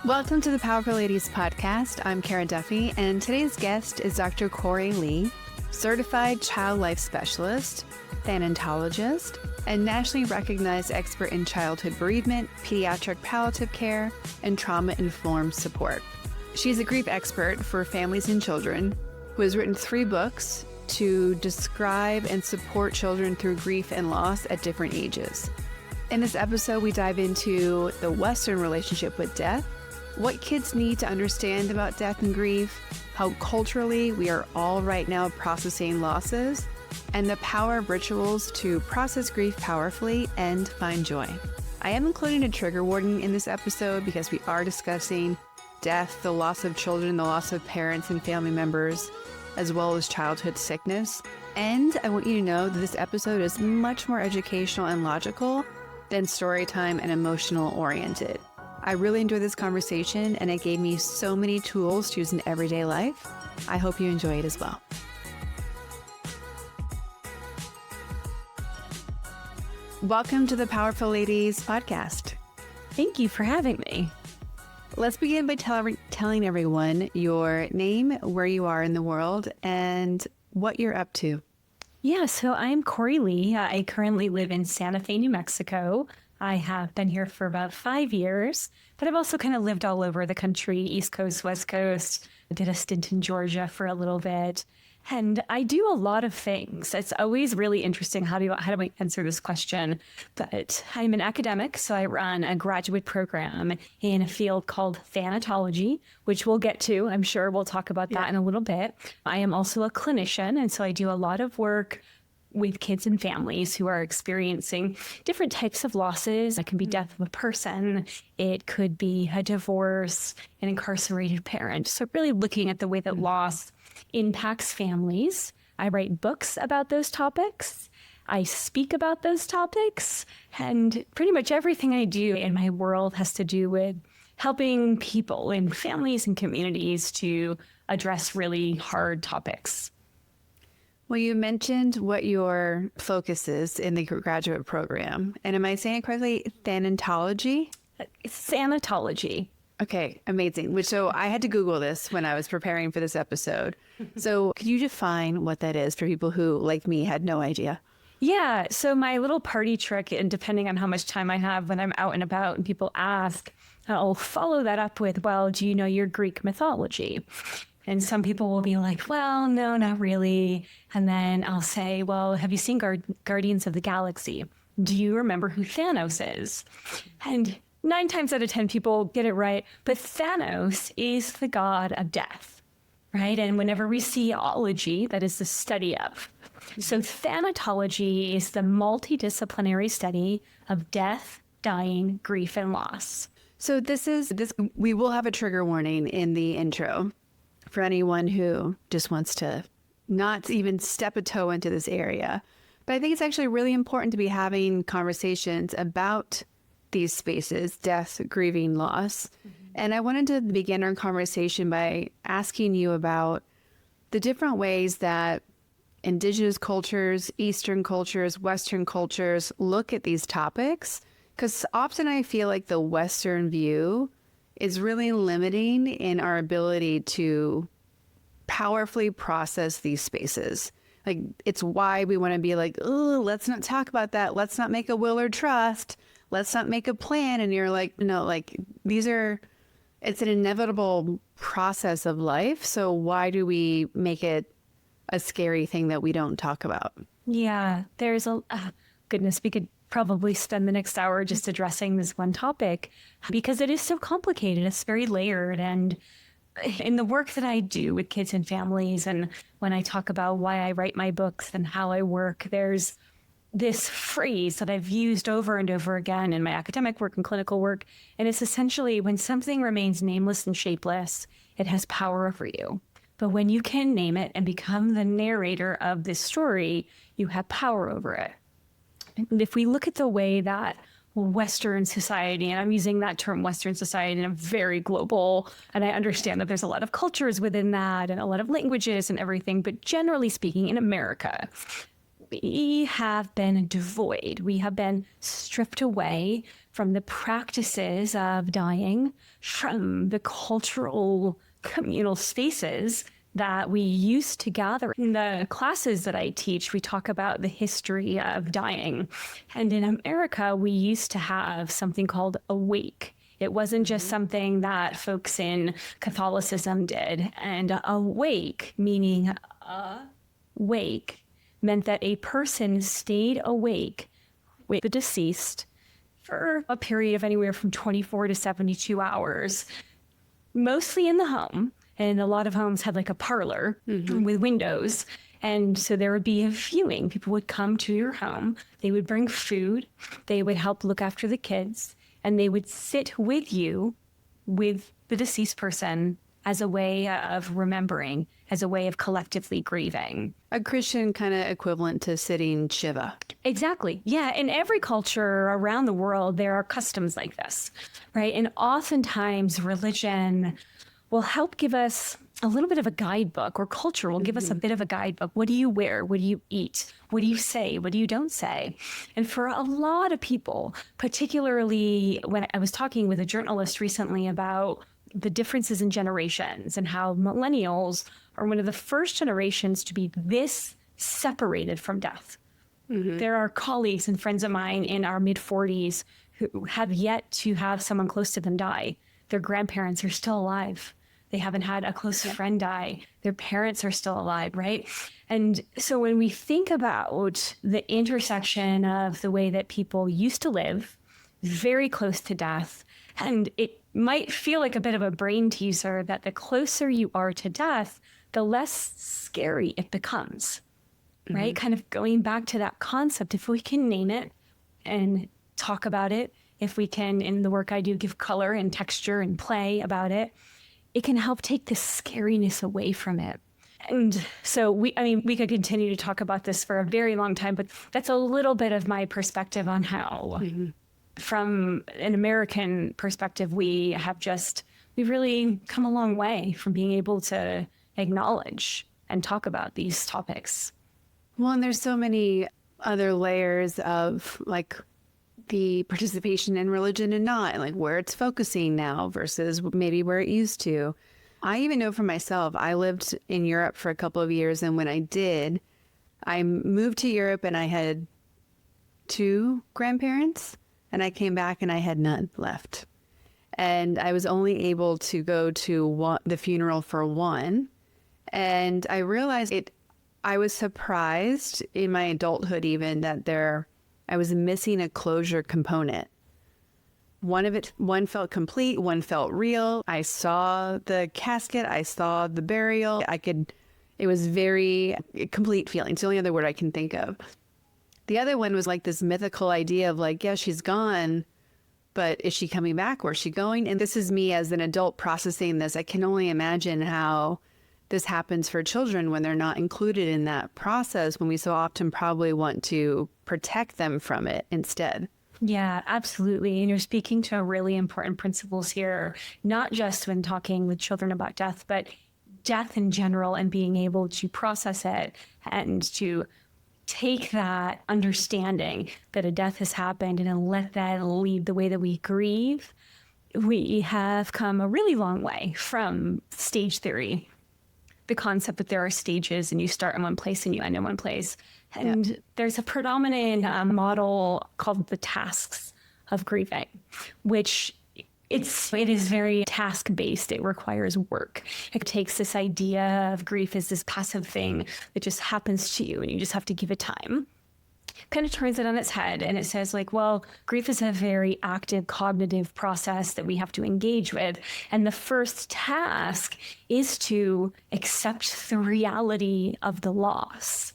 Welcome to the Powerful Ladies podcast. I'm Kara Duffy, and today's guest is Dr. Korie Leigh, certified child life specialist, Thanatologist, and nationally recognized expert in childhood bereavement, pediatric palliative care, and trauma-informed support. She's a grief expert for families and children who has written 3 books to describe and support children through grief and loss at different ages. In this episode, we dive into the Western relationship with death, what kids need to understand about death and grief, how culturally we are all right now processing losses, and the power of rituals to process grief powerfully and find joy. I am including a trigger warning in this episode because we are discussing death, the loss of children, the loss of parents and family members, as well as childhood sickness. And I want you to know that this episode is much more educational and logical than story time and emotional oriented. I really enjoyed this conversation, and it gave me so many tools to use in everyday life. I hope you enjoy it as well. Welcome to the Powerful Ladies podcast. Thank you for having me. Let's begin by telling everyone your name, where you are in the world, and what you're up to. Yeah, so I'm Korie Leigh. I currently live in Santa Fe, New Mexico. I have been here for about 5 years, but I've also kind of lived all over the country, East Coast, West Coast. I did a stint in Georgia for a little bit. And I do a lot of things. It's always really interesting how do I answer this question? But I'm an academic, so I run a graduate program in a field called Thanatology, which we'll get to. I'm sure we'll talk about that in a little bit. I am also a clinician, and so I do a lot of work with kids and families who are experiencing different types of losses. It can be death of a person. It could be a divorce, an incarcerated parent. So really looking at the way that loss impacts families. I write books about those topics. I speak about those topics. And pretty much everything I do in my world has to do with helping people in families and communities to address really hard topics. Well, you mentioned what your focus is in the graduate program. And am I saying it correctly? Thanatology? It's Thanatology. Okay, amazing. So I had to Google this when I was preparing for this episode. So could you define what that is for people who, like me, had no idea? Yeah, so my little party trick, and depending on how much time I have when I'm out and about and people ask, I'll follow that up with, well, do you know your Greek mythology? And some people will be like, well, no, not really. And then I'll say, well, have you seen Guardians of the Galaxy? Do you remember who Thanos is? And 9 times out of 10 people get it right. But Thanos is the god of death, right? And whenever we see ology, that is the study of. So Thanatology is the multidisciplinary study of death, dying, grief, and loss. So we will have a trigger warning in the intro for anyone who just wants to not even step a toe into this area. But I think it's actually really important to be having conversations about these spaces, death, grieving, loss. And I wanted to begin our conversation by asking you about the different ways that Indigenous cultures, Eastern cultures, Western cultures look at these topics. Because often I feel like the Western view is really limiting in our ability to powerfully process these spaces. Like, it's why we want to be like, oh, let's not talk about that. Let's not make a will or trust. Let's not make a plan. And you're like, no, like it's an inevitable process of life. So why do we make it a scary thing that we don't talk about? Yeah, there's goodness, we could probably spend the next hour just addressing this one topic because it is so complicated. It's very layered. And in the work that I do with kids and families, and when I talk about why I write my books and how I work, there's this phrase that I've used over and over again in my academic work and clinical work. And it's essentially, when something remains nameless and shapeless, it has power over you. But when you can name it and become the narrator of this story, you have power over it. And if we look at the way that Western society, and I'm using that term Western society in a very global, and I understand that there's a lot of cultures within that and a lot of languages and everything, but generally speaking, in America, we have been devoid. We have been stripped away from the practices of dying, from the cultural communal spaces that we used to gather. In the classes that I teach, we talk about the history of dying. And in America, we used to have something called a wake. It wasn't just something that folks in Catholicism did. And a wake, meaning wake, meant that a person stayed awake with the deceased for a period of anywhere from 24 to 72 hours, mostly in the home. And a lot of homes had like a parlor with windows. And so there would be a viewing. People would come to your home. They would bring food. They would help look after the kids. And they would sit with you, with the deceased person, as a way of remembering, as a way of collectively grieving. A Christian kind of equivalent to sitting Shiva. Exactly. Yeah. In every culture around the world, there are customs like this, right? And oftentimes religion will help give us a little bit of a guidebook, or culture will give us a bit of a guidebook. What do you wear? What do you eat? What do you say? What do you don't say? And for a lot of people, particularly when I was talking with a journalist recently about the differences in generations and how millennials are one of the first generations to be this separated from death. There are colleagues and friends of mine in our mid-40s who have yet to have someone close to them die. Their grandparents are still alive. They haven't had a close friend die. Their parents are still alive, right? And so when we think about the intersection of the way that people used to live, very close to death, and it might feel like a bit of a brain teaser that the closer you are to death, the less scary it becomes, right? Kind of going back to that concept, if we can name it and talk about it, if we can, in the work I do, give color and texture and play about it, it can help take the scariness away from it. And so we could continue to talk about this for a very long time, but that's a little bit of my perspective on how, from an American perspective, we've really come a long way from being able to acknowledge and talk about these topics. Well, and there's so many other layers of like the participation in religion and not, like where it's focusing now versus maybe where it used to. I even know for myself, I lived in Europe for a couple of years. And when I did, I moved to Europe and I had 2 grandparents and I came back and I had none left. And I was only able to go to the funeral for one. And I realized I was surprised in my adulthood even that I was missing a closure component. One felt complete, one felt real. I saw the casket, I saw the burial. It was very complete feeling. It's the only other word I can think of. The other one was like this mythical idea of like, yeah, she's gone, but is she coming back? Where's she going? And this is me as an adult processing this. I can only imagine how this happens for children when they're not included in that process, when we so often probably want to protect them from it instead. Yeah, absolutely. And you're speaking to really important principles here, not just when talking with children about death, but death in general, and being able to process it and to take that understanding that a death has happened and let that lead the way that we grieve. We have come a really long way from stage theory, the concept that there are stages and you start in one place and you end in one place. And there's a predominant model called the tasks of grieving, which it is very task-based. It requires work. It takes this idea of grief as this passive thing that just happens to you and you just have to give it time. Kind of turns it on its head and it says like, well, grief is a very active cognitive process that we have to engage with. And the first task is to accept the reality of the loss.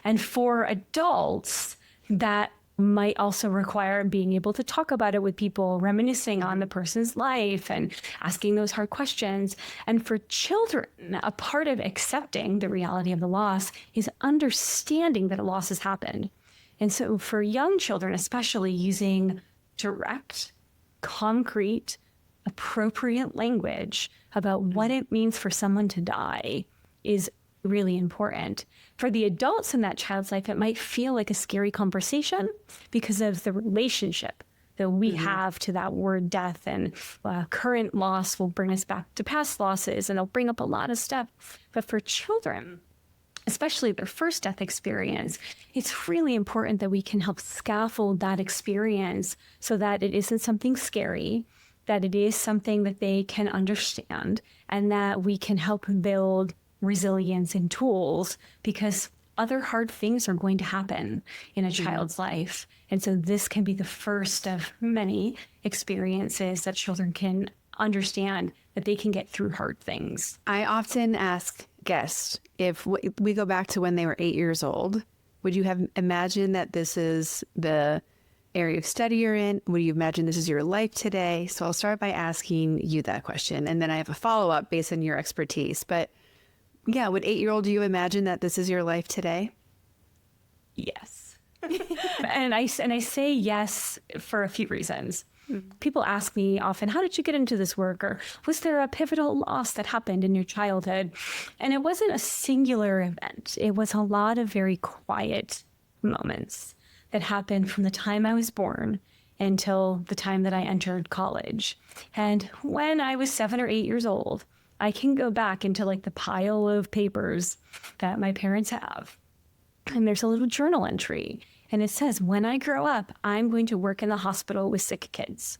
And for adults, that might also require being able to talk about it with people, reminiscing on the person's life and asking those hard questions. And for children, a part of accepting the reality of the loss is understanding that a loss has happened. And so for young children, especially, using direct, concrete, appropriate language about what it means for someone to die is really important. For the adults in that child's life, it might feel like a scary conversation because of the relationship that we have to that word death, and current loss will bring us back to past losses, and it'll bring up a lot of stuff. But for children, especially their first death experience, it's really important that we can help scaffold that experience so that it isn't something scary, that it is something that they can understand, and that we can help build resilience and tools, because other hard things are going to happen in a child's life. And so this can be the first of many experiences that children can understand that they can get through hard things. I often ask guests, if we go back to when they were 8 years old, would you have imagined that this is the area of study you're in? Would you imagine this is your life today? So I'll start by asking you that question, and then I have a follow-up based on your expertise. But yeah, would 8-year-old you imagine that this is your life today? Yes. and I say yes for a few reasons. People ask me often, how did you get into this work? Or was there a pivotal loss that happened in your childhood? And it wasn't a singular event. It was a lot of very quiet moments that happened from the time I was born until the time that I entered college. And when I was 7 or 8 years old, I can go back into like the pile of papers that my parents have. And there's a little journal entry. And it says, when I grow up, I'm going to work in the hospital with sick kids.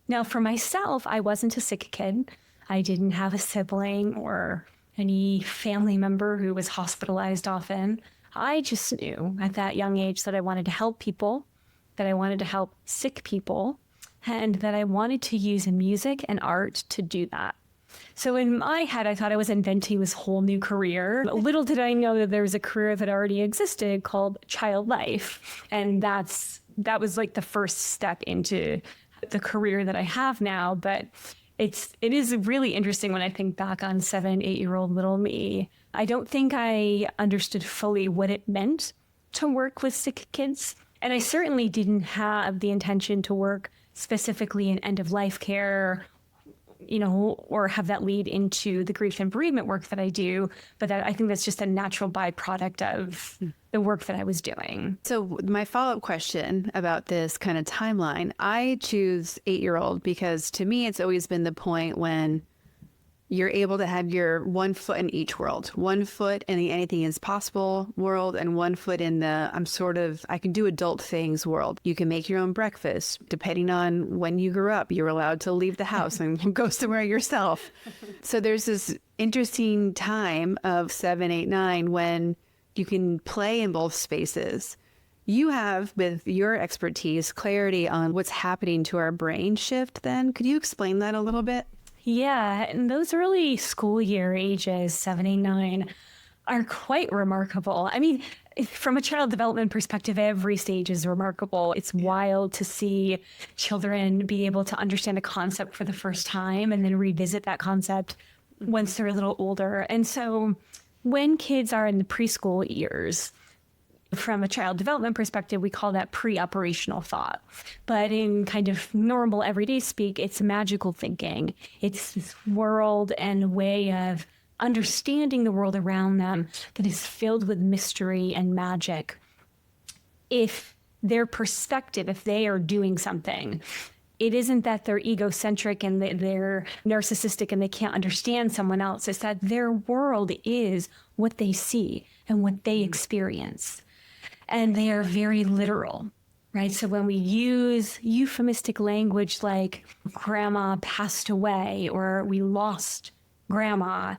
Now, for myself, I wasn't a sick kid. I didn't have a sibling or any family member who was hospitalized often. I just knew at that young age that I wanted to help people, that I wanted to help sick people, and that I wanted to use music and art to do that. So in my head, I thought I was inventing this whole new career. Little did I know that there was a career that already existed called child life. And that was like the first step into the career that I have now. But it is really interesting when I think back on 7, 8-year-old little me. I don't think I understood fully what it meant to work with sick kids. And I certainly didn't have the intention to work specifically in end-of-life care, or have that lead into the grief and bereavement work that I do. But I think that's just a natural byproduct of the work that I was doing. So my follow-up question about this kind of timeline, I choose 8-year-old because to me, it's always been the point when you're able to have your one foot in each world, one foot in the anything is possible world, and one foot in the I can do adult things world. You can make your own breakfast. Depending on when you grew up, you're allowed to leave the house and go somewhere yourself. So there's this interesting time of 7, 8, 9 when you can play in both spaces. You have, with your expertise, clarity on what's happening to our brain shift then. Could you explain that a little bit? Yeah, and those early school year ages, 7, 8, 9, are quite remarkable. I mean, from a child development perspective, every stage is remarkable. It's wild to see children be able to understand a concept for the first time and then revisit that concept once they're a little older. And so when kids are in the preschool years, from a child development perspective, we call that pre-operational thought. But in kind of normal everyday speak, it's magical thinking. It's this world and way of understanding the world around them that is filled with mystery and magic. If their perspective, if they are doing something, it isn't that they're egocentric and they're narcissistic and they can't understand someone else. It's that their world is what they see and what they experience. And they are very literal, right? So when we use euphemistic language like grandma passed away or we lost grandma,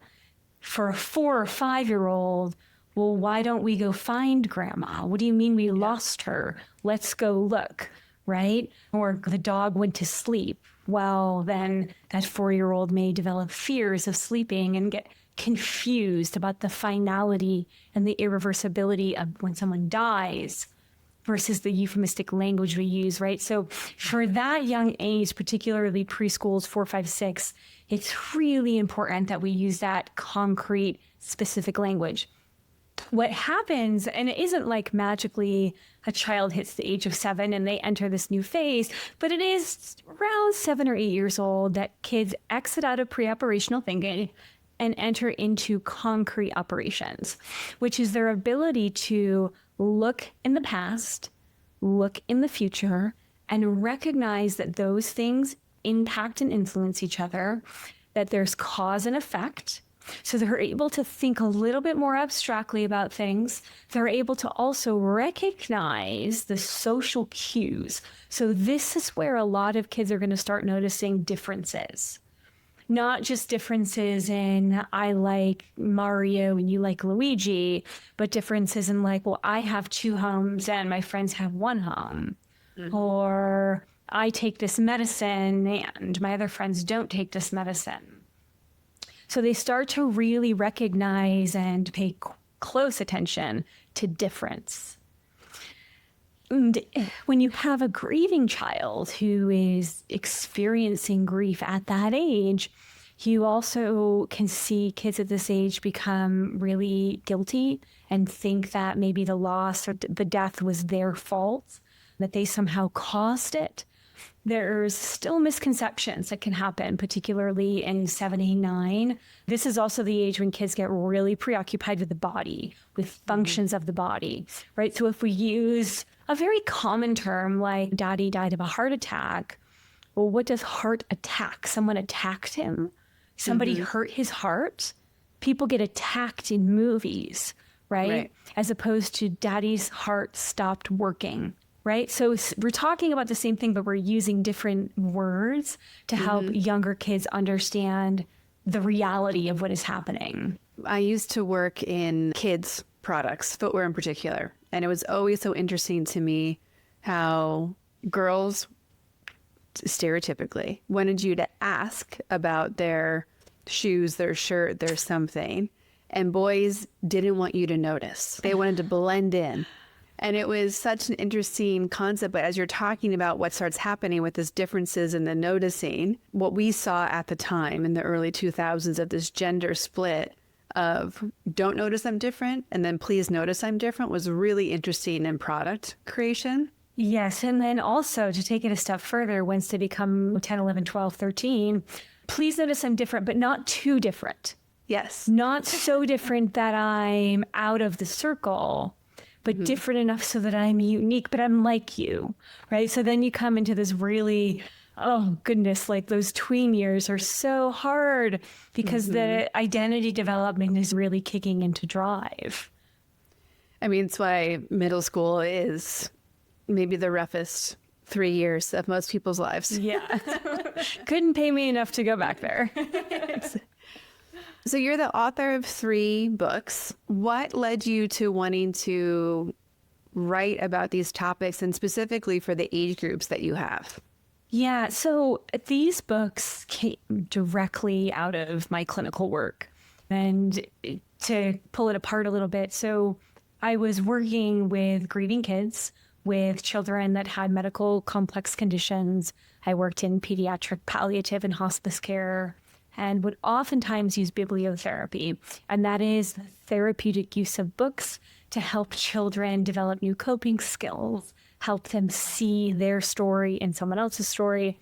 for a 4 or 5-year-old, well, why don't we go find grandma? What do you mean we lost her? Let's go look, right? Or the dog went to sleep. Well, then that 4-year-old may develop fears of sleeping and get confused about the finality and the irreversibility of when someone dies versus the euphemistic language we use, right? So for that young age, particularly preschools 4, 5, 6, it's really important that we use that concrete, specific language. What happens, and it isn't like magically a child hits the age of 7 and they enter this new phase, but it is around 7 or 8 years old that kids exit out of pre-operational thinking and enter into concrete operations, which is their ability to look in the past, look in the future, and recognize that those things impact and influence each other, that there's cause and effect. So they're able to think a little bit more abstractly about things. They're able to also recognize the social cues. So this is where a lot of kids are going to start noticing differences. Not just differences in I like Mario and you like Luigi, but differences in like, well, I have 2 homes and my friends have 1 home. Mm-hmm. Or I take this medicine and my other friends don't take this medicine. So they start to really recognize and pay close attention to difference. And when you have a grieving child who is experiencing grief at that age, you also can see kids at this age become really guilty and think that maybe the loss or the death was their fault, that they somehow caused it. There's still misconceptions that can happen, particularly in 7, 8, 9. This is also the age when kids get really preoccupied with the body, with functions of the body, right? So if we use a very common term like daddy died of a heart attack, well, what does heart attack? Someone attacked him? Somebody hurt his heart? People get attacked in movies, right? As opposed to daddy's heart stopped working. Right? So we're talking about the same thing, but we're using different words to help younger kids understand the reality of what is happening. I used to work in kids' products, footwear in particular, and it was always so interesting to me how girls stereotypically wanted you to ask about their shoes, their shirt, their something, and boys didn't want you to notice. They wanted to blend in. And it was such an interesting concept. But as you're talking about what starts happening with these differences and the noticing, what we saw at the time in the early 2000s of this gender split of don't notice I'm different and then please notice I'm different was really interesting in product creation. Yes. And then also to take it a step further, once they become 10, 11, 12, 13, please notice I'm different, but not too different. Yes. Not so different that I'm out of the circle, but different enough so that I'm unique, but I'm like you, right? So then you come into this really, oh goodness, like those tween years are so hard because the identity development is really kicking into drive. I mean, it's why middle school is maybe the roughest 3 years of most people's lives. Yeah. Couldn't pay me enough to go back there. So you're the author of 3 books. What led you to wanting to write about these topics and specifically for the age groups that you have? Yeah, so these books came directly out of my clinical work. And to pull it apart a little bit, so I was working with grieving kids, with children that had medical complex conditions. I worked in pediatric palliative and hospice care, and would oftentimes use bibliotherapy. And that is the therapeutic use of books to help children develop new coping skills, help them see their story in someone else's story,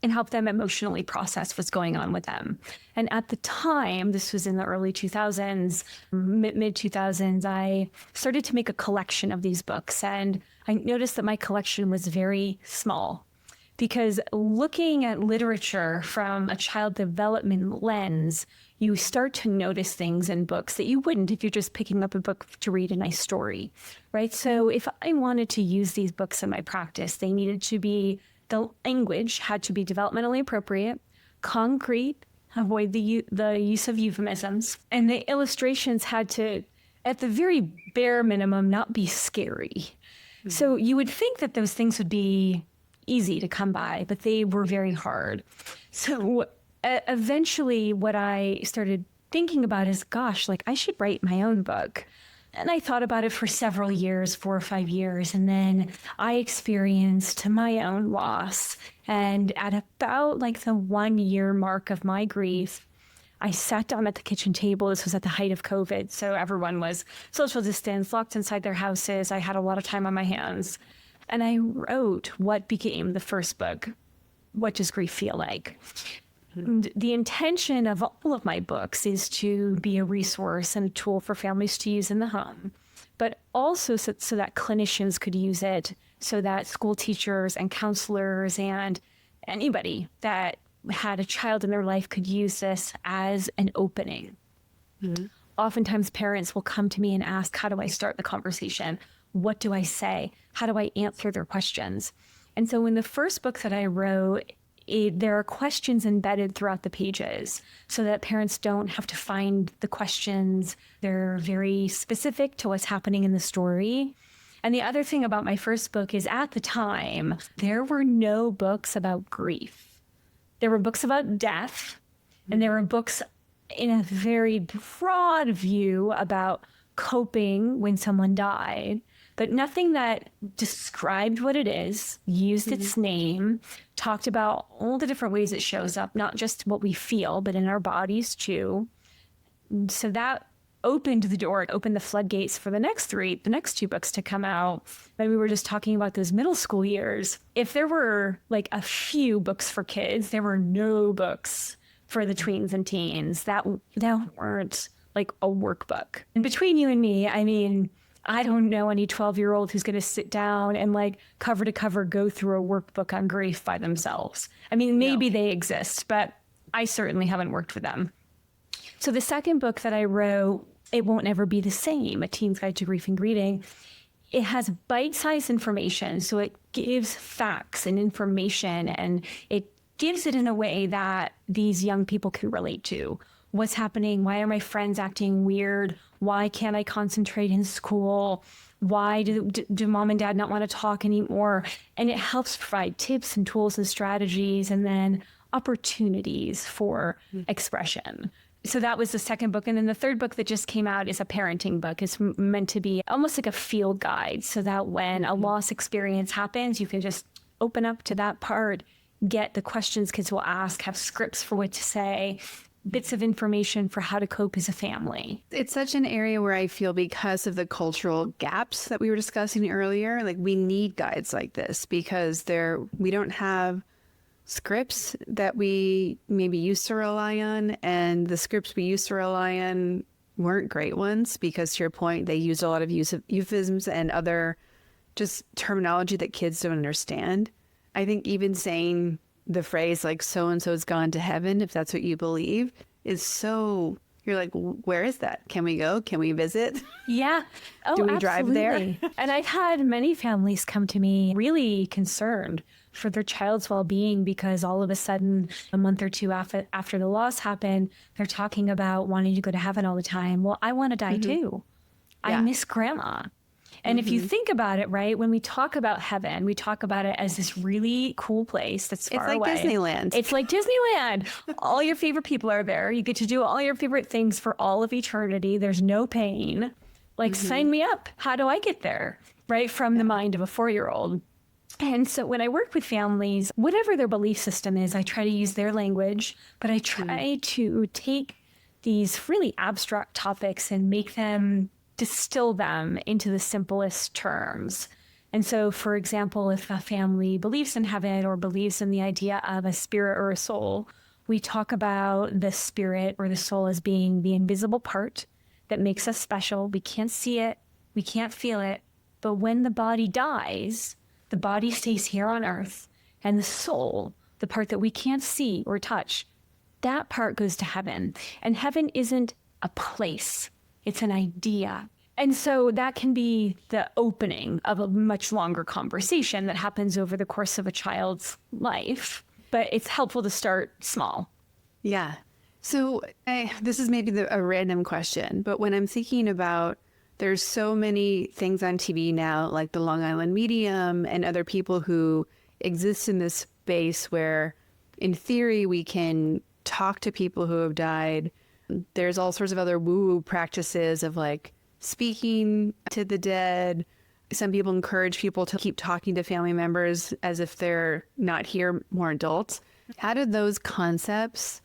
and help them emotionally process what's going on with them. And at the time, this was in the early 2000s, mid 2000s, I started to make a collection of these books. And I noticed that my collection was very small. Because looking at literature from a child development lens, you start to notice things in books that you wouldn't if you're just picking up a book to read a nice story, right? So if I wanted to use these books in my practice, they needed to be, the language had to be developmentally appropriate, concrete, avoid the use of euphemisms, and the illustrations had to, at the very bare minimum, not be scary. Mm-hmm. So you would think that those things would be easy to come by, but they were very hard. So eventually what I started thinking about is, gosh, like I should write my own book. And I thought about it for several years, 4 or 5 years. And then I experienced my own loss. And at about like the 1-year mark of my grief, I sat down at the kitchen table. This was at the height of COVID. So everyone was social distance, locked inside their houses. I had a lot of time on my hands. And I wrote what became the first book, What Does Grief Feel Like? And the intention of all of my books is to be a resource and a tool for families to use in the home, but also so that clinicians could use it, so that school teachers and counselors and anybody that had a child in their life could use this as an opening. Oftentimes parents will come to me and ask, how do I start the conversation? What do I say? How do I answer their questions? And so in the first book that I wrote, there are questions embedded throughout the pages so that parents don't have to find the questions. They're very specific to what's happening in the story. And the other thing about my first book is at the time, there were no books about grief. There were books about death, and there were books in a very broad view about coping when someone died, but nothing that described what it is, used its name, talked about all the different ways it shows up, not just what we feel, but in our bodies too. So that opened the door, opened the floodgates for the next two books to come out. And we were just talking about those middle school years. If there were like a few books for kids, there were no books for the tweens and teens that weren't like a workbook. And between you and me, I mean, I don't know any 12-year-old who's going to sit down and like cover to cover go through a workbook on grief by themselves. I mean, maybe they exist, but I certainly haven't worked with them. So the second book that I wrote, It Won't Ever Be the Same, A Teen's Guide to Grief and Grieving, it has bite-sized information. So it gives facts and information, and it gives it in a way that these young people can relate to. What's happening? Why are my friends acting weird? Why can't I concentrate in school? Why do mom and dad not want to talk anymore? And it helps provide tips and tools and strategies, and then opportunities for expression. So that was the second book. And then the third book that just came out is a parenting book. It's meant to be almost like a field guide, so that when a loss experience happens, you can just open up to that part, get the questions kids will ask, have scripts for what to say, bits of information for how to cope as a family. It's such an area where I feel, because of the cultural gaps that we were discussing earlier, like we need guides like this, because we don't have scripts that we maybe used to rely on, and the scripts we used to rely on weren't great ones, because to your point, they used a lot of euphemisms and other just terminology that kids don't understand. I think even saying the phrase like so-and-so's gone to heaven, if that's what you believe, is so, you're like, where is that? Can we go? Can we visit? Yeah. Oh, do we absolutely. drive there? And I've had many families come to me really concerned for their child's well-being, because all of a sudden, a month or two after the loss happened, they're talking about wanting to go to heaven all the time. Well, I want to die too. Yeah. I miss grandma. And if you think about it, right, when we talk about heaven, we talk about it as this really cool place that's far away. It's like Disneyland. It's like Disneyland. All your favorite people are there. You get to do all your favorite things for all of eternity. There's no pain. Like, sign me up. How do I get there? Right? From the mind of a 4-year-old. And so when I work with families, whatever their belief system is, I try to use their language, but I try to take these really abstract topics and distill them into the simplest terms. And so, for example, if a family believes in heaven or believes in the idea of a spirit or a soul, we talk about the spirit or the soul as being the invisible part that makes us special. We can't see it, we can't feel it, but when the body dies, the body stays here on earth, and the soul, the part that we can't see or touch, that part goes to heaven. And heaven isn't a place. It's an idea. And so that can be the opening of a much longer conversation that happens over the course of a child's life. But it's helpful to start small. Yeah. So this is maybe a random question, but when I'm thinking about, there's so many things on TV now, like the Long Island Medium and other people who exist in this space where, in theory, we can talk to people who have died. There's all sorts of other woo-woo practices of like speaking to the dead. Some people encourage people to keep talking to family members as if they're not here, more adults. How do those concepts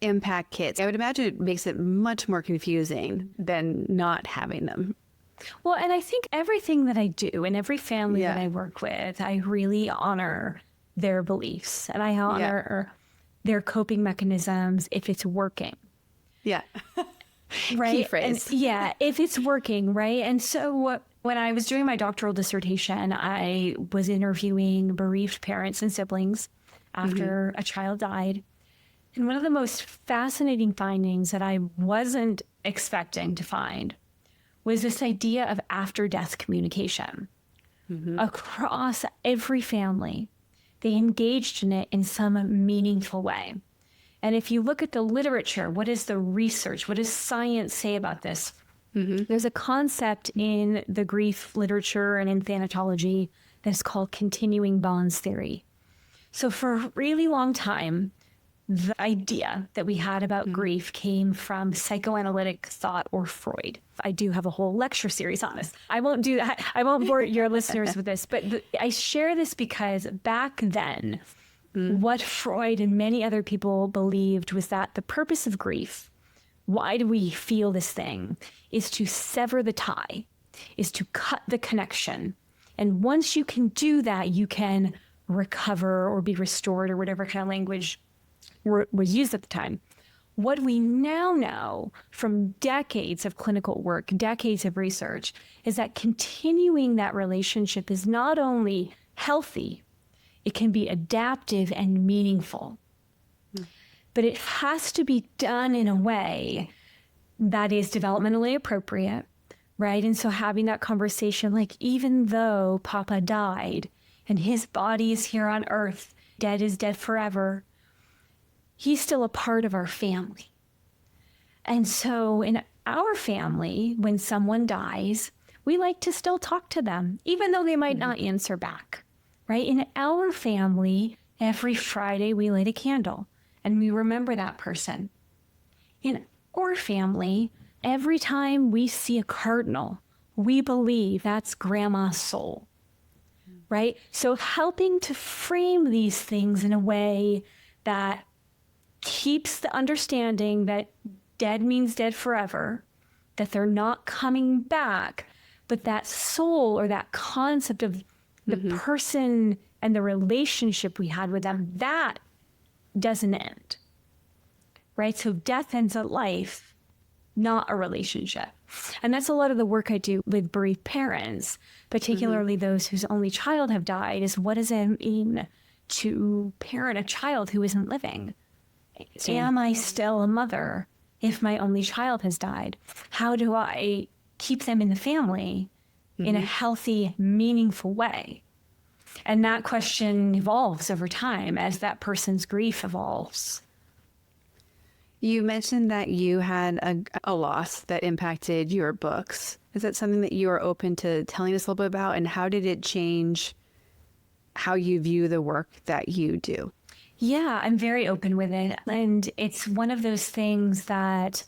impact kids? I would imagine it makes it much more confusing than not having them. Well, and I think everything that I do and every family that I work with, I really honor their beliefs, and I honor their coping mechanisms if it's working. Yeah. Right. Key phrase. And yeah. If it's working. Right. And so when I was doing my doctoral dissertation, I was interviewing bereaved parents and siblings after a child died. And one of the most fascinating findings that I wasn't expecting to find was this idea of after-death communication. Across every family, they engaged in it in some meaningful way. And if you look at the literature, what is the research? What does science say about this? There's a concept in the grief literature and in Thanatology that's called continuing bonds theory. So for a really long time, the idea that we had about grief came from psychoanalytic thought or Freud. I do have a whole lecture series on this. I won't do that. I won't bore your listeners with this, but I share this because back then, what Freud and many other people believed was that the purpose of grief, why do we feel this thing, is to sever the tie, is to cut the connection. And once you can do that, you can recover or be restored or whatever kind of language was used at the time. What we now know from decades of clinical work, decades of research, is that continuing that relationship is not only healthy, it can be adaptive and meaningful. But it has to be done in a way that is developmentally appropriate, right? And so having that conversation, like, even though Papa died and his body is here on earth, dead is dead forever, he's still a part of our family. And so in our family, when someone dies, we like to still talk to them, even though they might not answer back, right? In our family, every Friday we light a candle and we remember that person. In our family, every time we see a cardinal, we believe that's grandma's soul, right? So helping to frame these things in a way that keeps the understanding that dead means dead forever, that they're not coming back, but that soul or that concept of the person and the relationship we had with them, that doesn't end, right? So death ends a life, not a relationship. And that's a lot of the work I do with bereaved parents, particularly those whose only child have died, is what does it mean to parent a child who isn't living? Am I still a mother if my only child has died? How do I keep them in the family in a healthy, meaningful way? And that question evolves over time as that person's grief evolves. You mentioned that you had a loss that impacted your books. Is that something that you are open to telling us a little bit about? And how did it change how you view the work that you do? Yeah, I'm very open with it. And it's one of those things that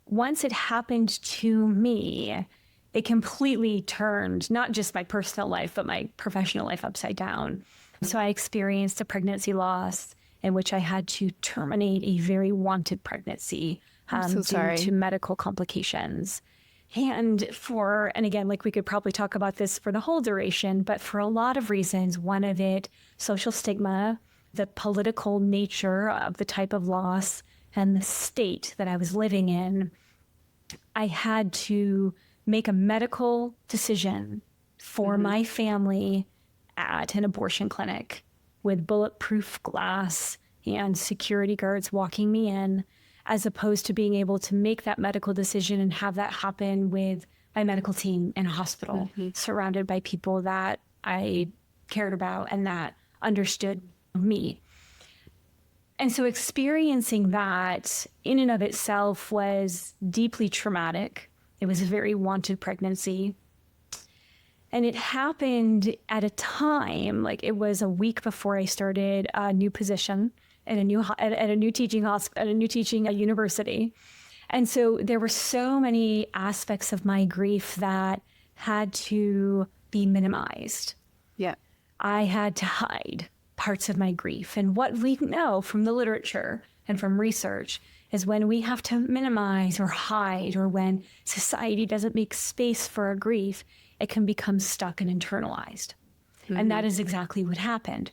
once it happened to me, it completely turned not just my personal life, but my professional life upside down. So I experienced a pregnancy loss in which I had to terminate a very wanted pregnancy due to medical complications. And again, like, we could probably talk about this for the whole duration, but for a lot of reasons, one of it, social stigma, the political nature of the type of loss, and the state that I was living in, I had to make a medical decision for my family at an abortion clinic with bulletproof glass and security guards walking me in, as opposed to being able to make that medical decision and have that happen with my medical team in a hospital, surrounded by people that I cared about and that understood me. And so experiencing that in and of itself was deeply traumatic. It was a very wanted pregnancy. And it happened at a time, like, it was a week before I started a new position at a new teaching university. And so there were so many aspects of my grief that had to be minimized. Yeah. I had to hide parts of my grief. And what we know from the literature and from research is when we have to minimize or hide, or when society doesn't make space for our grief, it can become stuck and internalized. And that is exactly what happened.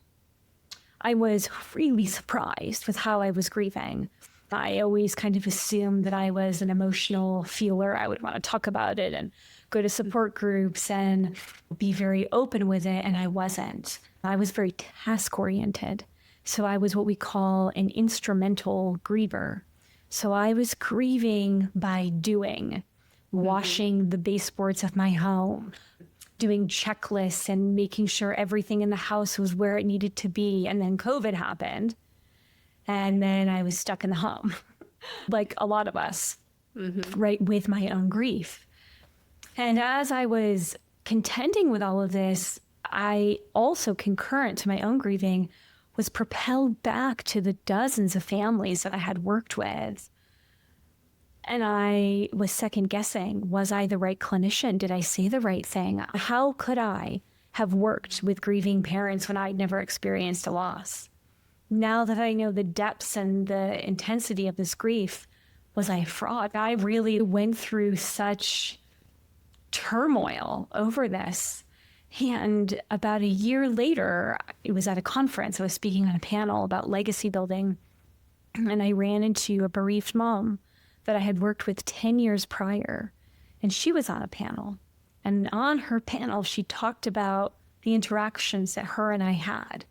I was really surprised with how I was grieving. I always kind of assumed that I was an emotional feeler. I would want to talk about it and go to support groups and be very open with it. And I wasn't. I was very task oriented. So I was what we call an instrumental griever. So I was grieving by doing, washing the baseboards of my home, doing checklists and making sure everything in the house was where it needed to be. And then COVID happened. And then I was stuck in the home, like a lot of us, right, with my own grief. And as I was contending with all of this, I also, concurrent to my own grieving, was propelled back to the dozens of families that I had worked with. And I was second guessing, was I the right clinician? Did I say the right thing? How could I have worked with grieving parents when I'd never experienced a loss? Now that I know the depths and the intensity of this grief, was I a fraud? I really went through such turmoil over this. And about a year later, it was at a conference. I was speaking on a panel about legacy building. And I ran into a bereaved mom that I had worked with 10 years prior. And she was on a panel. And on her panel, she talked about the interactions that her and I had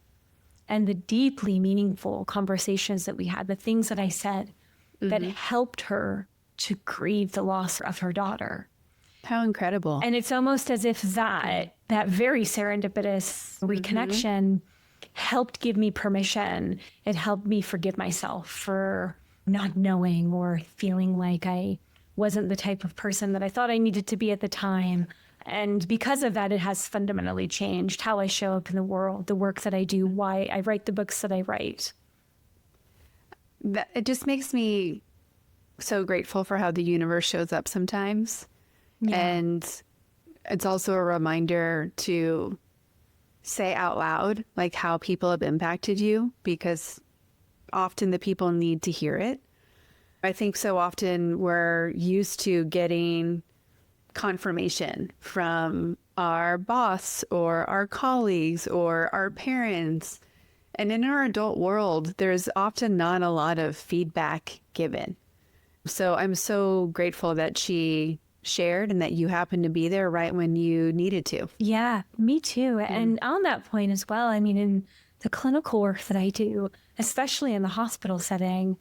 and the deeply meaningful conversations that we had, the things that I said that helped her to grieve the loss of her daughter. How incredible. And it's almost as if that very serendipitous reconnection helped give me permission. It helped me forgive myself for not knowing or feeling like I wasn't the type of person that I thought I needed to be at the time. And because of that, it has fundamentally changed how I show up in the world, the work that I do, why I write the books that I write. It just makes me so grateful for how the universe shows up sometimes. Yeah. And it's also a reminder to say out loud, like, how people have impacted you, because often the people need to hear it. I think so often we're used to getting confirmation from our boss or our colleagues or our parents. And in our adult world, there's often not a lot of feedback given. So I'm so grateful that she shared and that you happened to be there right when you needed to. Yeah, me too. And on that point as well, I mean, in the clinical work that I do, especially in the hospital setting,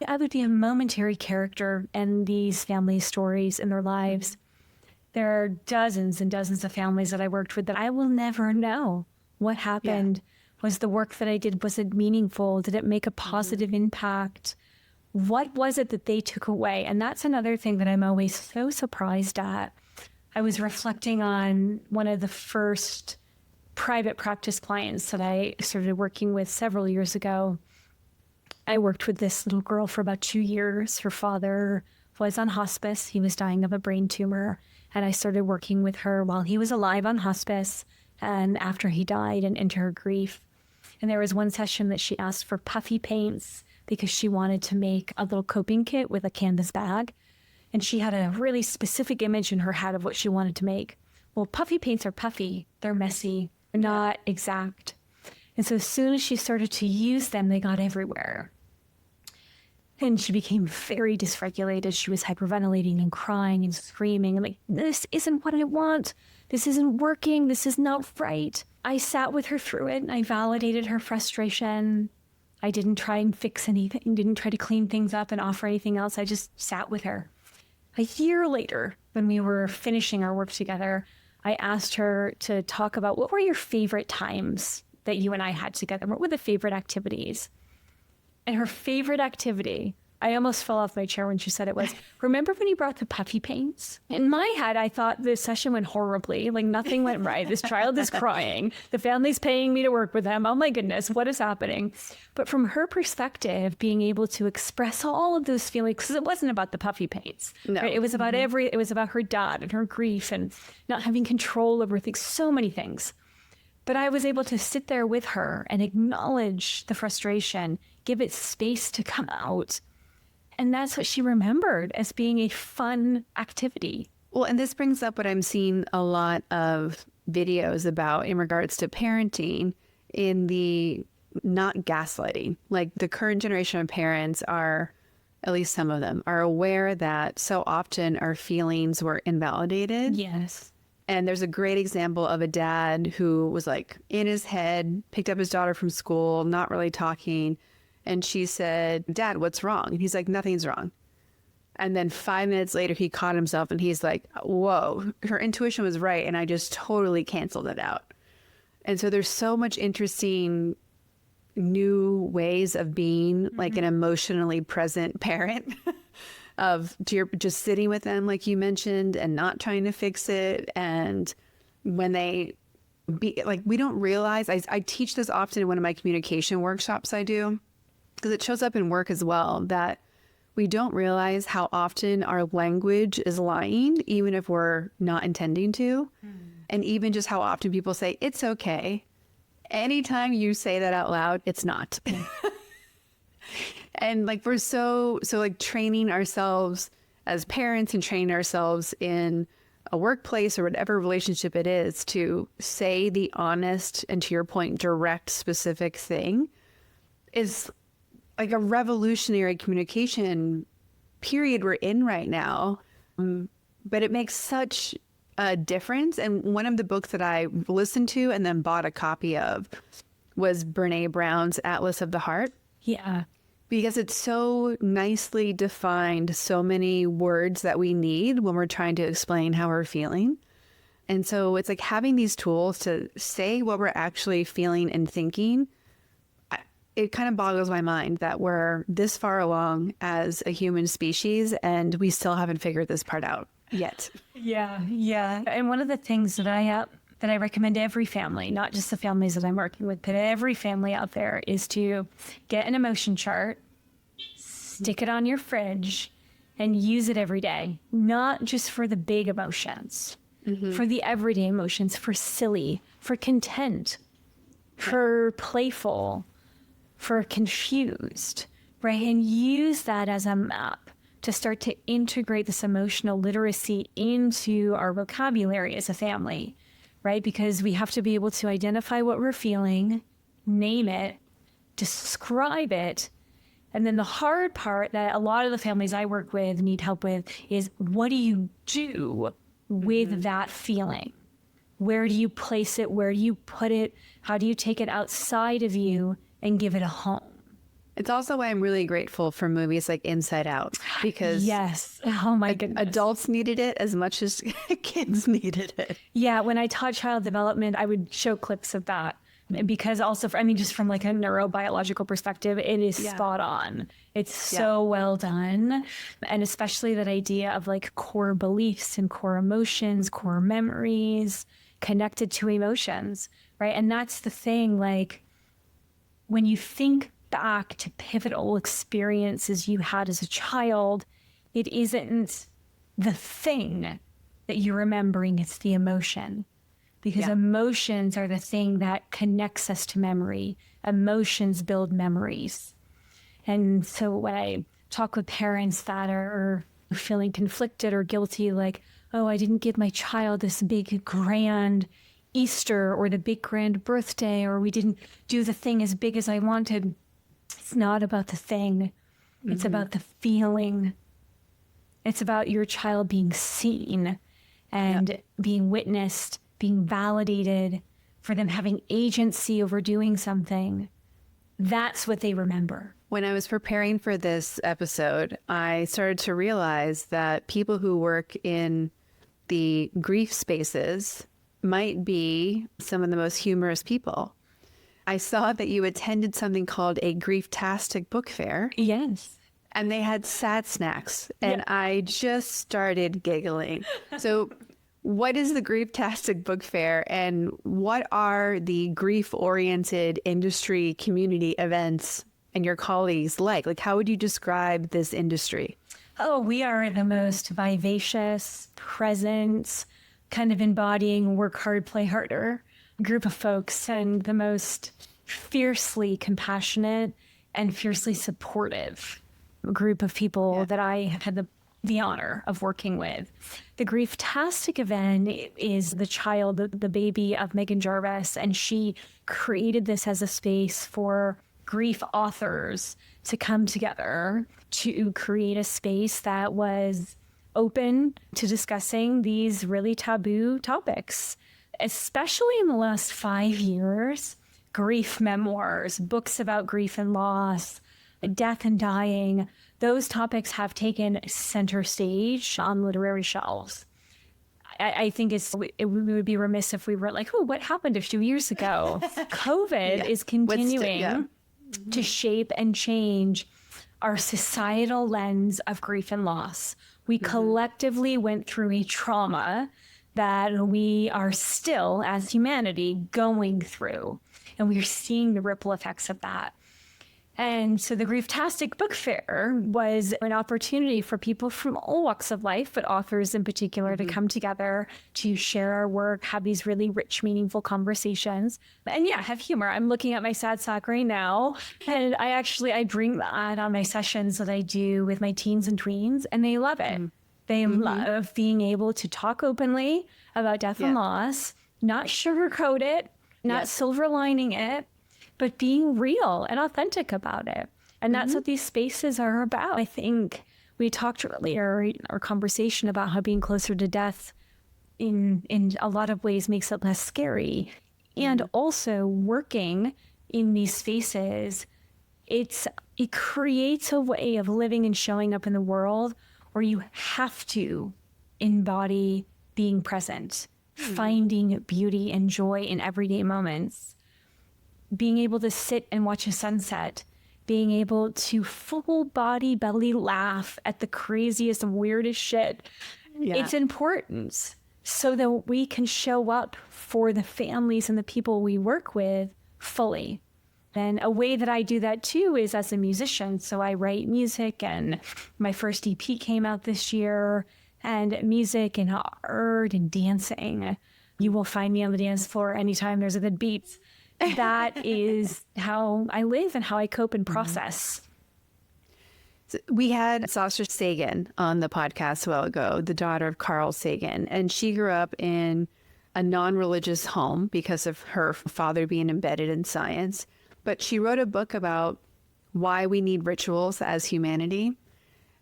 I would be a momentary character in these family stories in their lives. There are dozens and dozens of families that I worked with that I will never know what happened. Was the work that I did, was it meaningful? Did it make a positive impact? What was it that they took away? And that's another thing that I'm always so surprised at. I was reflecting on one of the first private practice clients that I started working with several years ago. I worked with this little girl for about 2 years. Her father was on hospice. He was dying of a brain tumor. And I started working with her while he was alive on hospice and after he died and into her grief. And there was one session that she asked for puffy paints because she wanted to make a little coping kit with a canvas bag. And she had a really specific image in her head of what she wanted to make. Well, puffy paints are puffy. They're messy. They're not exact. And so as soon as she started to use them, they got everywhere. And she became very dysregulated. She was hyperventilating and crying and screaming. And like, this isn't what I want. This isn't working. This is not right. I sat with her through it and I validated her frustration. I didn't try and fix anything, didn't try to clean things up and offer anything else. I just sat with her. A year later, when we were finishing our work together, I asked her to talk about what were your favorite times that you and I had together? What were the favorite activities? And her favorite activity, I almost fell off my chair when she said it, was, remember when you brought the puffy paints? In my head, I thought the session went horribly. Like, nothing went right. This child is crying. The family's paying me to work with them. Oh my goodness, what is happening? But from her perspective, being able to express all of those feelings, because it wasn't about the puffy paints. No. Right? It was about it was about her dad and her grief and not having control over things, so many things. But I was able to sit there with her and acknowledge the frustration, give it space to come out. And that's what she remembered as being a fun activity. Well, and this brings up what I'm seeing a lot of videos about in regards to parenting in the not gaslighting. Like the current generation of parents are, at least some of them, are aware that so often our feelings were invalidated. Yes. And there's a great example of a dad who was like in his head, picked up his daughter from school, not really talking. And she said, "Dad, what's wrong?" And he's like, "Nothing's wrong." And then 5 minutes later, he caught himself and he's like, "Whoa, her intuition was right." And I just totally canceled it out. And so there's so much interesting new ways of being like an emotionally present parent of just sitting with them, like you mentioned, and not trying to fix it. And when they be like, we don't realize, I teach this often in one of my communication workshops I do, because it shows up in work as well, that we don't realize how often our language is lying, even if we're not intending to. And even just how often people say, "It's okay." Anytime you say that out loud, it's not. And like we're so like training ourselves as parents and training ourselves in a workplace or whatever relationship it is to say the honest and, to your point, direct, specific thing is like a revolutionary communication period we're in right now. But it makes such a difference. And one of the books that I listened to and then bought a copy of was Brene Brown's Atlas of the Heart. Yeah. Because it's so nicely defined so many words that we need when we're trying to explain how we're feeling. And so it's like having these tools to say what we're actually feeling and thinking. It kind of boggles my mind that we're this far along as a human species and we still haven't figured this part out yet. Yeah. Yeah. And one of the things that I recommend to every family, not just the families that I'm working with, but every family out there, is to get an emotion chart, stick it on your fridge, and use it every day. Not just for the big emotions, for the everyday emotions, for silly, for content, for playful, for confused, right? And use that as a map to start to integrate this emotional literacy into our vocabulary as a family. Right? Because we have to be able to identify what we're feeling, name it, describe it. And then the hard part that a lot of the families I work with need help with is, what do you do with that feeling? Where do you place it? Where do you put it? How do you take it outside of you and give it a home? It's also why I'm really grateful for movies like Inside Out, because yes, oh my goodness, adults needed it as much as kids needed it. Yeah, when I taught child development, I would show clips of that because also, just from like a neurobiological perspective, it is spot on. It's so well done. And especially that idea of like core beliefs and core emotions, core memories connected to emotions, right? And that's the thing, like when you think back to pivotal experiences you had as a child, it isn't the thing that you're remembering, it's the emotion. Because emotions are the thing that connects us to memory. Emotions build memories. And so when I talk with parents that are feeling conflicted or guilty, like, oh, I didn't give my child this big grand Easter or the big grand birthday, or we didn't do the thing as big as I wanted. It's not about the thing. It's about the feeling. It's about your child being seen and being witnessed, being validated, for them having agency over doing something. That's what they remember. When I was preparing for this episode, I started to realize that people who work in the grief spaces might be some of the most humorous people. I saw that you attended something called a Grief-Tastic book fair. Yes. And they had sad snacks. And I just started giggling. So what is the Grief-Tastic book fair, and what are the grief-oriented industry community events and your colleagues like? Like, how would you describe this industry? Oh, we are the most vivacious, present, kind of embodying work hard, play harder group of folks, and the most fiercely compassionate and fiercely supportive group of people that I have had the the honor of working with. The Grief-Tastic event is the child, the baby of Megan Jarvis, and she created this as a space for grief authors to come together to create a space that was open to discussing these really taboo topics. Especially in the last 5 years, grief memoirs, books about grief and loss, death and dying, those topics have taken center stage on literary shelves. I think we would be remiss if we were like, oh, what happened a few years ago? COVID is continuing to shape and change our societal lens of grief and loss. We collectively went through a trauma that we are still, as humanity, going through. And we're seeing the ripple effects of that. And so the Grief-Tastic Book Fair was an opportunity for people from all walks of life, but authors in particular, to come together to share our work, have these really rich, meaningful conversations. And have humor. I'm looking at my sad sack right now. And I bring that on my sessions that I do with my teens and tweens, and they love it. They love being able to talk openly about death and loss, not sugarcoat it, not silver lining it, but being real and authentic about it. And that's what these spaces are about. I think we talked earlier in our conversation about how being closer to death in a lot of ways makes it less scary. And also working in these spaces, it creates a way of living and showing up in the world where you have to embody being present, finding beauty and joy in everyday moments, being able to sit and watch a sunset, being able to full body belly laugh at the craziest and weirdest shit. It's important so that we can show up for the families and the people we work with fully. And a way that I do that too is as a musician. So I write music, and my first EP came out this year, and music and art and dancing. You will find me on the dance floor anytime there's a good beat. That is how I live and how I cope and process. So we had Sasha Sagan on the podcast a while ago, the daughter of Carl Sagan, and she grew up in a non-religious home because of her father being embedded in science. But she wrote a book about why we need rituals as humanity.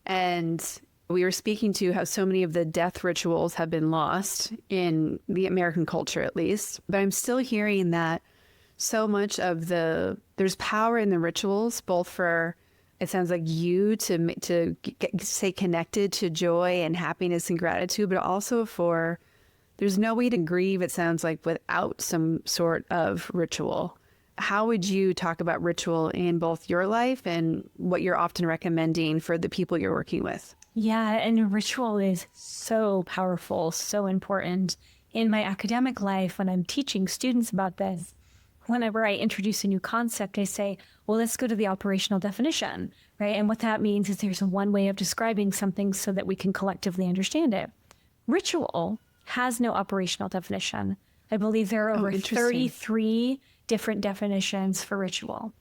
And we were speaking to how so many of the death rituals have been lost in the American culture, at least. But I'm still hearing that so much of there's power in the rituals, both for, it sounds like, you to stay connected to joy and happiness and gratitude, but also for, there's no way to grieve, it sounds like, without some sort of ritual. How would you talk about ritual in both your life and what you're often recommending for the people you're working with? Yeah, and ritual is so powerful, so important. In my academic life, when I'm teaching students about this, whenever I introduce a new concept, I say, well, let's go to the operational definition, right? And what that means is there's one way of describing something so that we can collectively understand it. Ritual has no operational definition. I believe there are over 33 different definitions for ritual.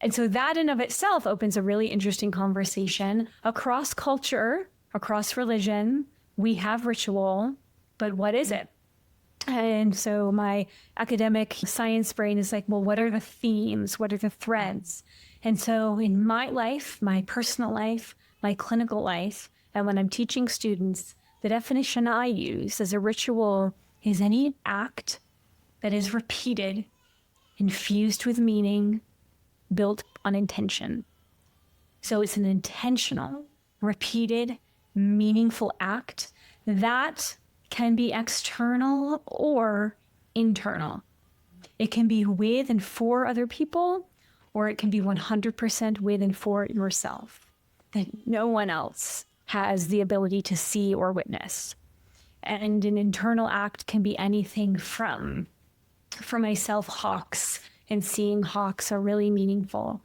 And so that in of itself opens a really interesting conversation. Across culture, across religion, we have ritual, but what is it? And so my academic science brain is like, well, what are the themes? What are the threads? And so in my life, my personal life, my clinical life, and when I'm teaching students, the definition I use as a ritual is any act that is repeated, infused with meaning, built on intention. So it's an intentional, repeated, meaningful act that can be external or internal. It can be with and for other people, or it can be 100% with and for yourself, that no one else has the ability to see or witness. And an internal act can be anything from, for myself, hawks, and seeing hawks are really meaningful.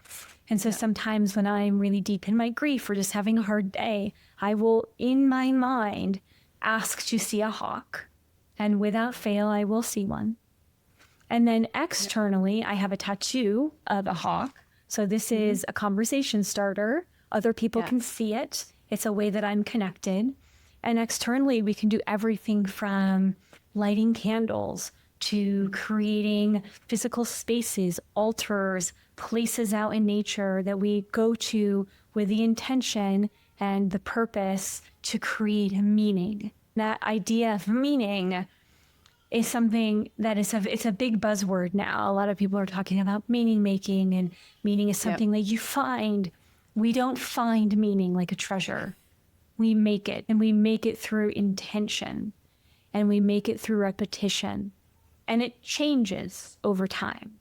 And so sometimes when I'm really deep in my grief or just having a hard day, I will, in my mind, ask to see a hawk. And without fail, I will see one. And then externally, I have a tattoo of a hawk. So this is a conversation starter. Other people can see it. It's a way that I'm connected. And externally, we can do everything from lighting candles to creating physical spaces, altars, places out in nature that we go to with the intention and the purpose to create meaning. That idea of meaning is something that it's a big buzzword now. A lot of people are talking about meaning making, and meaning is something that you find. We don't find meaning like a treasure. We make it, and we make it through intention, and we make it through repetition, and it changes over time.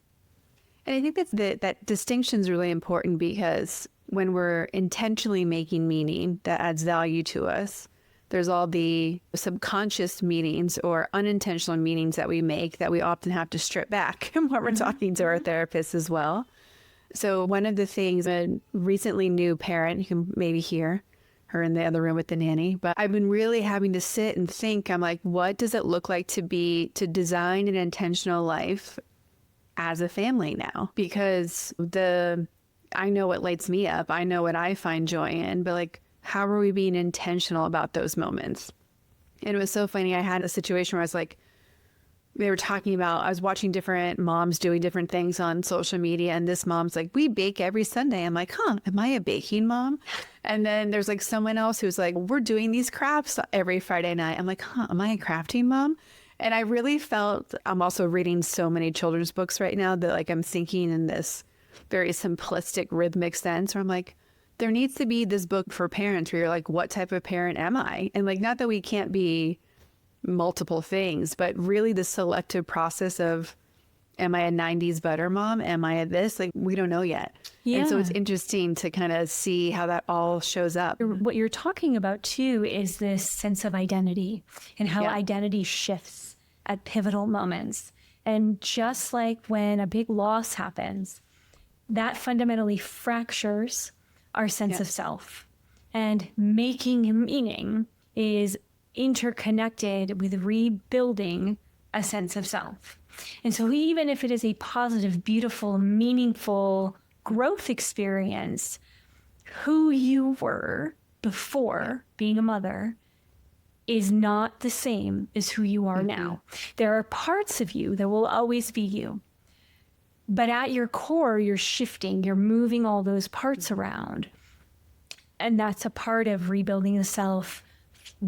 And I think that distinction is really important, because when we're intentionally making meaning that adds value to us, there's all the subconscious meanings or unintentional meanings that we make that we often have to strip back when we're talking to our therapists as well. So one of the things, a recently new parent, you can maybe hear her in the other room with the nanny, but I've been really having to sit and think, I'm like, what does it look like to design an intentional life as a family now? Because I know what lights me up. I know what I find joy in, but like, how are we being intentional about those moments? And it was so funny. I had a situation where I was like, they were talking about, I was watching different moms doing different things on social media. And this mom's like, we bake every Sunday. I'm like, am I a baking mom? And then there's like someone else who's like, we're doing these crafts every Friday night. I'm like, am I a crafting mom? And I really felt, I'm also reading so many children's books right now that like I'm thinking in this very simplistic rhythmic sense where I'm like, there needs to be this book for parents where you're like, what type of parent am I? And like, not that we can't be multiple things, but really the selective process of, am I a 90s butter mom? Am I a this? Like, we don't know yet. Yeah. And so it's interesting to kind of see how that all shows up. What you're talking about too is this sense of identity and how identity shifts at pivotal moments. And just like when a big loss happens, that fundamentally fractures our sense of self. And making meaning is interconnected with rebuilding a sense of self. And so even if it is a positive, beautiful, meaningful growth experience, who you were before being a mother is not the same as who you are now. There are parts of you that will always be you. But at your core, you're shifting, you're moving all those parts around. And that's a part of rebuilding the self,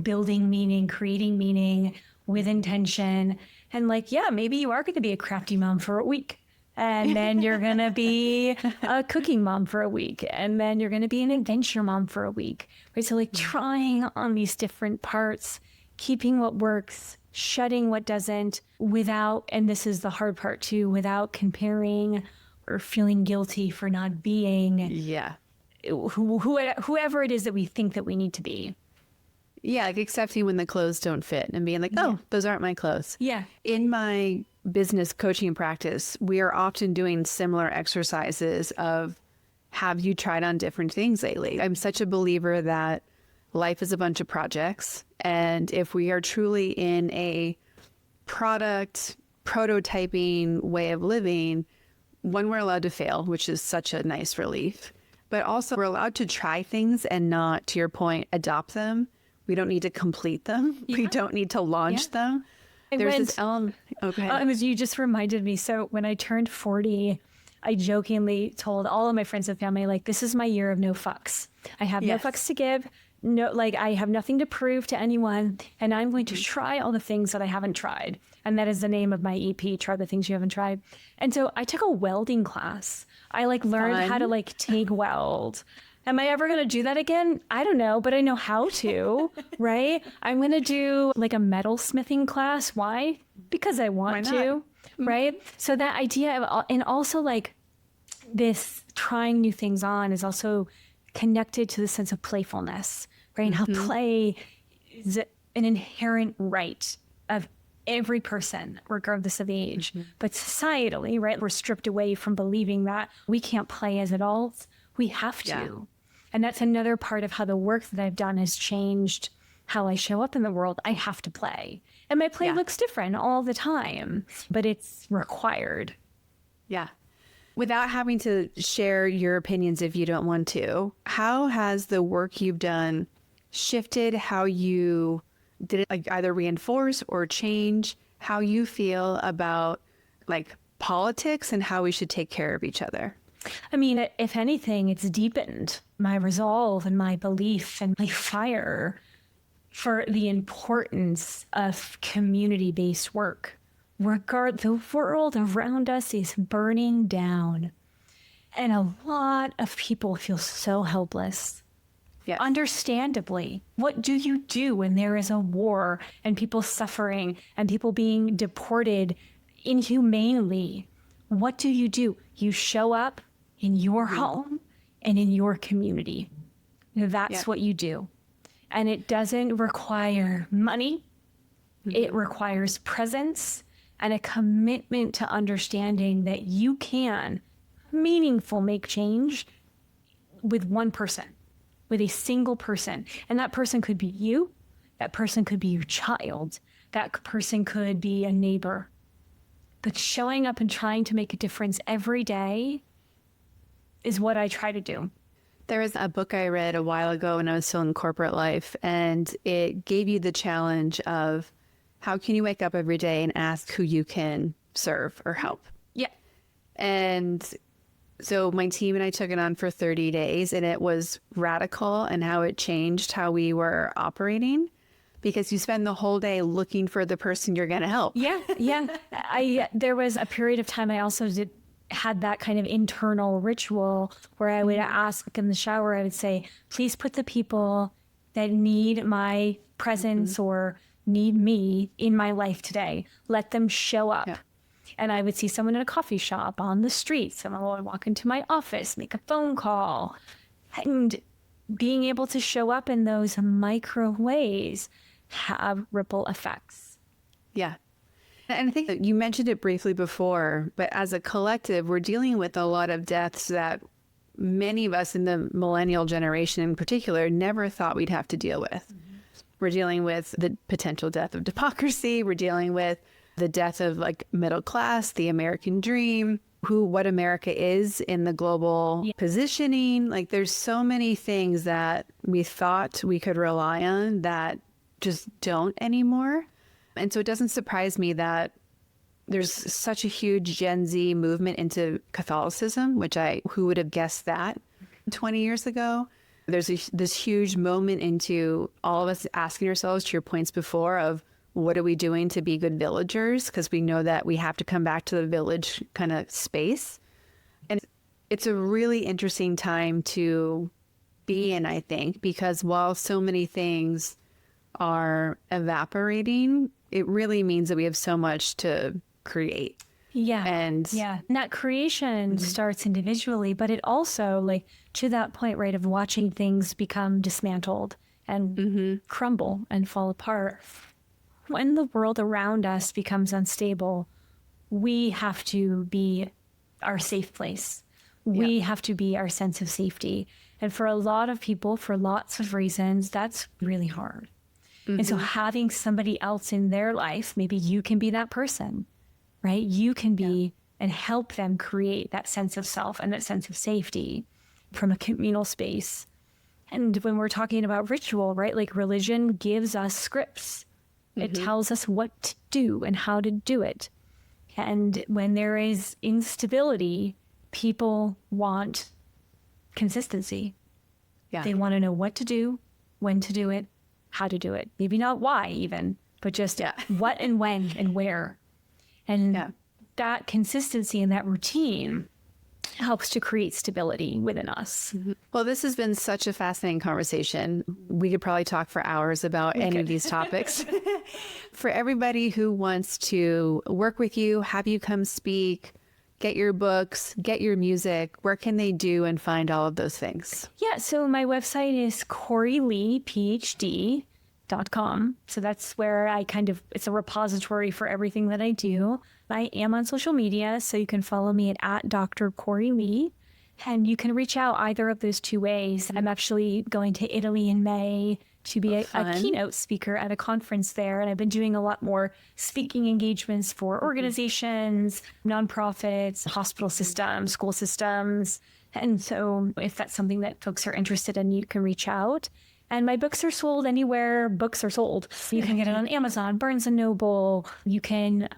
building meaning, creating meaning with intention. And like, yeah, maybe you are going to be a crafty mom for a week. And then you're going to be a cooking mom for a week. And then you're going to be an adventure mom for a week. Right? So like trying on these different parts, keeping what works, shutting what doesn't, without, and this is the hard part too, without comparing or feeling guilty for not being whoever it is that we think that we need to be. Yeah, like accepting when the clothes don't fit and being like, those aren't my clothes. Yeah. In my business coaching practice, we are often doing similar exercises of, have you tried on different things lately? I'm such a believer that life is a bunch of projects. And if we are truly in a product prototyping way of living, one, we're allowed to fail, which is such a nice relief. But also we're allowed to try things and not, to your point, adopt them. We don't need to complete them. Yeah. We don't need to launch them. There's this element. Okay. You just reminded me. So when I turned 40, I jokingly told all of my friends and family, like, this is my year of no fucks. I have no fucks to give. No, like I have nothing to prove to anyone, and I'm going to try all the things that I haven't tried. And that is the name of my EP, Try the Things You Haven't Tried. And so I took a welding class. I learned how to TIG weld. Am I ever going to do that again? I don't know, but I know how to, right? I'm going to do a metal smithing class. Why? Because I want to, right? So that idea of, and also this trying new things on is also connected to the sense of playfulness, right? And how play is an inherent right of every person, regardless of age. But societally, right, we're stripped away from believing that we can't play as adults. We have to. Yeah. And that's another part of how the work that I've done has changed how I show up in the world. I have to play. And my play looks different all the time, but it's required. Yeah. Without having to share your opinions if you don't want to, how has the work you've done shifted how you did it, like either reinforce or change how you feel about like politics and how we should take care of each other? I mean, if anything, it's deepened my resolve and my belief and my fire for the importance of community-based work. The world around us is burning down. And a lot of people feel so helpless. Yes. Understandably. What do you do when there is a war and people suffering and people being deported inhumanely? What do? You show up in your home and in your community. That's what you do. And it doesn't require money. It requires presence and a commitment to understanding that you can make change with one person, with a single person. And that person could be you. That person could be your child. That person could be a neighbor. But showing up and trying to make a difference every day is what I try to do. There was a book I read a while ago when I was still in corporate life, and it gave you the challenge of how can you wake up every day and ask who you can serve or help? Yeah. And so my team and I took it on for 30 days, and it was radical and how it changed how we were operating, because you spend the whole day looking for the person you're going to help. Yeah. There was a period of time I also had that kind of internal ritual where I would ask in the shower, I would say, please put the people that need my presence or need me in my life today. Let them show up. Yeah. And I would see someone in a coffee shop, on the street, someone would walk into my office, make a phone call. And being able to show up in those micro ways have ripple effects. Yeah. And I think that you mentioned it briefly before, but as a collective, we're dealing with a lot of deaths that many of us in the millennial generation in particular never thought we'd have to deal with. We're dealing with the potential death of democracy. We're dealing with the death of like middle class, the American dream, what America is in the global positioning. Like there's so many things that we thought we could rely on that just don't anymore. And so it doesn't surprise me that there's such a huge Gen Z movement into Catholicism, who would have guessed that 20 years ago? There's this huge moment into all of us asking ourselves, to your points before, of what are we doing to be good villagers? Because we know that we have to come back to the village kind of space. And it's a really interesting time to be in, I think, because while so many things are evaporating, it really means that we have so much to create. Yeah. And that creation starts individually, but it also, like, to that point, right, of watching things become dismantled and crumble and fall apart. When the world around us becomes unstable, we have to be our safe place. We have to be our sense of safety. And for a lot of people, for lots of reasons, that's really hard. And so having somebody else in their life, maybe you can be that person, right? You can be and help them create that sense of self and that sense of safety from a communal space. And when we're talking about ritual, right, like religion gives us scripts. It tells us what to do and how to do it. And when there is instability, people want consistency. Yeah. They want to know what to do, when to do it, how to do it. Maybe not why even, but just what and when and where. And that consistency and that routine helps to create stability within us. Well, this has been such a fascinating conversation. We could probably talk for hours about any of these topics. For everybody who wants to work with you, have you come speak, get your books, get your music, where can they do and find all of those things? Yeah, so my website is KorieLeighPhD.com. So that's where it's a repository for everything that I do. I am on social media, so you can follow me at Dr. Korie Leigh, and you can reach out either of those two ways. I'm actually going to Italy in May to be a keynote speaker at a conference there, and I've been doing a lot more speaking engagements for organizations, nonprofits, hospital systems, school systems. And so if that's something that folks are interested in, you can reach out. And my books are sold anywhere books are sold. You can get it on Amazon, Barnes & Noble.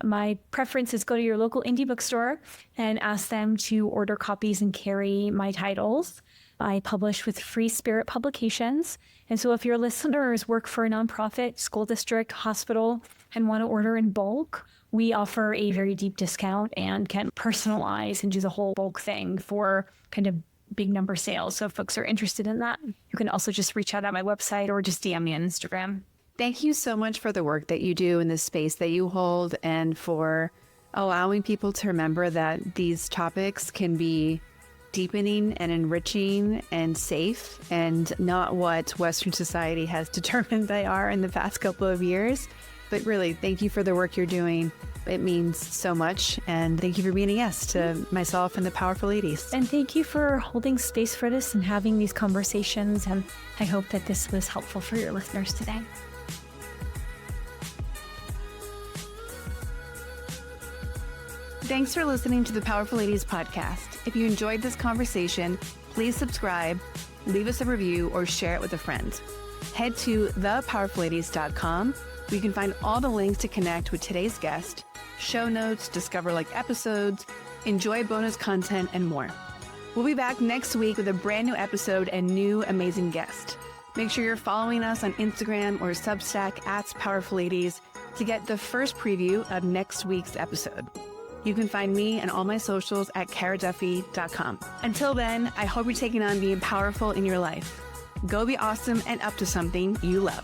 My preference is go to your local indie bookstore and ask them to order copies and carry my titles. I publish with Free Spirit Publications. And so if your listeners work for a nonprofit, school district, hospital, and want to order in bulk, we offer a very deep discount and can personalize and do the whole bulk thing for kind of big number sales. So if folks are interested in that, you can also just reach out at my website or just DM me on Instagram. Thank you so much for the work that you do in the space that you hold and for allowing people to remember that these topics can be deepening and enriching and safe and not what Western society has determined they are in the past couple of years. But really, thank you for the work you're doing. It means so much. And thank you for being a guest to myself and the Powerful Ladies. And thank you for holding space for this and having these conversations. And I hope that this was helpful for your listeners today. Thanks for listening to the Powerful Ladies podcast. If you enjoyed this conversation, please subscribe, leave us a review, or share it with a friend. Head to thepowerfulladies.com. where you can find all the links to connect with today's guest, show notes, discover episodes, enjoy bonus content, and more. We'll be back next week with a brand new episode and new amazing guest. Make sure you're following us on Instagram or Substack @PowerfulLadies to get the first preview of next week's episode. You can find me and all my socials at karaduffy.com. Until then, I hope you're taking on being powerful in your life. Go be awesome and up to something you love.